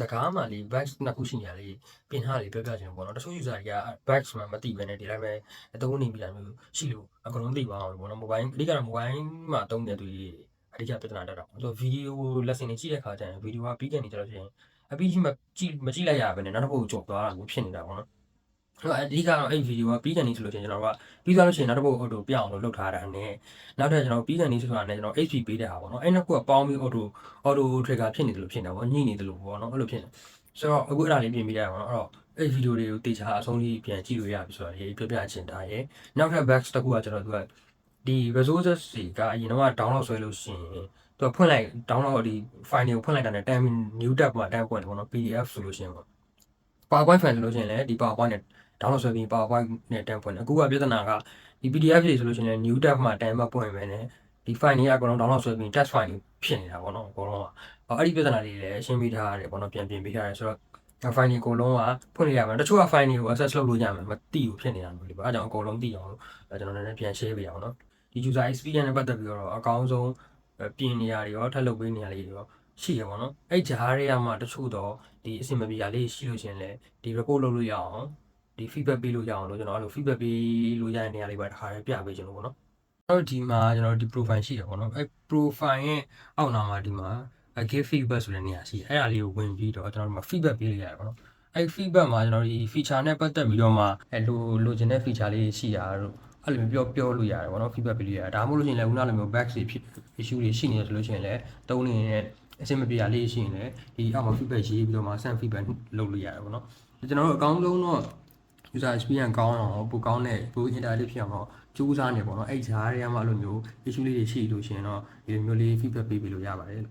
စကားမှလေ bags နှစ်ခုရှိနေရလေပြင်ထားလေပြောပြချင်ပေါ့နော်တချို့ user တွေက bags မှမသိပဲနဲ့ဒီတိုင်းပဲအသုံးနေပြီတာမျိုးရှိလို့အကုန်လုံးသိပါအောင်ပေါ့နော် mobile အဓိကတော့ mobile မှာတုံးတဲ့သူတွေအဓိကပြဿနာတက်တာဆိုတော့ video lesson တွေကြည့်တဲ့ခါကျရင် video ကပြီးကနေကြတော့ချင်းအပြီးကြီးမကြည့်လိုက်ရပဲနဲ့နောက်တစ်ပုတ်ကြော်သွားတာမျိုးဖြစ်နေတာပေါ့နော်အဓိကတော့အဲ့ video ကပြီးကန်နေဆိုလို့ချင်းကျွန်တော်ကပြီးသွားလို့ရှိရင်နောက်တစ်ပုတ် auto ပြအောင်လို့လုပ်ထားတာနဲ့နောက်ထပ်ကျွန်တော်ပြီးကန်နေဆိုတာနဲ့ကျွန်တော် HP ပေးတဲ့ဟာပေါ့နော်အဲ့နှစ်ခုကပေါင်းပြီး auto trigger ဖြစ်နေတယ်လို့ဖြစ်နေတာပေါ့ညှိနေတယ်လို့ပေါ့နော်အဲ့လိုဖြစ်နေဆိုတော့အခုအဲ့ဒါလေးပြင်ပြီးရအောင်နော်အဲ့တော့အဲ့ video တွေကိုတေချာအဆုံးထိပြန်ကြည့်လို့ရပြီဆိုတာရေးပြောပြချင်တာရယ်နောက်ထပ် back တစ်ခုကကျွန်တော်သူကဒီ resources တွေကအရင်တော့ download ဆွဲလို့ရှိရင်သူကဖွင့်လိုက် download ဒီ file တွေကိုဖွင့်လိုက်တာနဲ့ new tab မှာ tab ပွင့်တယ်ပေါ့နော် PDF ဆိုလို့ရှိရင်ပေါ့ PowerPoint file ဆိုလို့ရှိရင်လည်းဒီ PowerPoint နဲ့ download ဆွဲပြီး PowerPoint နဲ့ tab ပွင့်တယ်အခုကပြဿနာကဒီ PDF တွေဆိုလို့ရှိရင်လည်း new tab မှာ tab ပွင့်ပဲနဲ့ဒီ file တွေကအကုန်လုံး download ဆွဲပြီး test file ဖြစ်နေတာပေါ့နော်အကုန်လုံးကအဲ့ဒီပြဿနာတွေလည်းရှင်းပေးထားရတယ်ပေါ့နော်ပြန်ပြင်ပေးထားရတယ်ဆိုတော့ file တွေအကုန်လုံးကဖွင့်လို့ရမှာတချို့က file တွေကို access လုပ်လို့ရမှာမသိဘူးဖြစ်နေတာမျိုးလေပေါ့အဲကြောင့်အကုန်လုံးသိအောင်လို့ကျွန်တော်လည်းပြန် share ပေးအောင်နော်ဒီ user experience နဲ့ပတ်သက်ပြီးတော့အကောင်းဆုံးပြင်နေရတွေရောထပ်လုပ်ပေးနေရတွေရောရှိရပါတော့အဲ့ကြားတွေကမှတချို့တော့ဒီအဆင်မပြေရလေးရှိလို့ရှင်လဲဒီ report လုပ်လို့ရအောင်ဒီ feedback ပေးလို့ရအောင်လို့ကျွန်တော်အဲ့လို feedback ပေးလို့ရတဲ့နေရာလေးပါတစ်ခါပြပေးချင်လို့ပေါ့နော်အဲ့ဒီမှာကျွန်တော်ဒီ profile ရှိတယ်ပေါ့နော်အဲ့ profile ရဲ့အောက်နာမှာဒီမှာ give feedback ဆိုတဲ့နေရာရှိတယ်အဲ့ဒါလေးကိုဝင်ပြီးတော့ကျွန်တော်တို့မှာ feedback ပေးလို့ရတယ်ပေါ့နော်အဲ့ feedback မှာကျွန်တော်ဒီ feature နဲ့ပတ်သက်ပြီးတော့မှလိုချင်တဲ့ feature လေးရှိတာတို့အဲ့လိုမျိုးပြောလို့ရတယ်ပေါ့နော် feedback ပေးလို့ရတယ်ဒါမှမဟုတ်လို့ရှိရင်လည်းခုနလိုမျိုး back တွေဖြစ် issue တွေရှိနေတယ်ဆိုလို့ရှိရင်လည်းတုံးနေတဲ့အဆင်မပြေရလေးရှိရင်လည်းဒီအောက်မှာ feedback ရေးပြီးတော့မှ send feedback လုပ်လို့ရတယ်ပေါ့နော်ကျွန်တော်တို့အကောင်းဆုံးတော့ user experience ကောင်းအောင်ပိုကောင်းတဲ့ပို interactive ဖြစ်အောင်တော့ကြိုးစားနေပေါ့နော်အဲ့ဂျားတွေကမှအဲ့လိုမျိုး issue လေးတွေရှိလို့ရှိရင်တော့ဒီလိုမျိုးလေး feedback ပေးလို့ရပါတယ်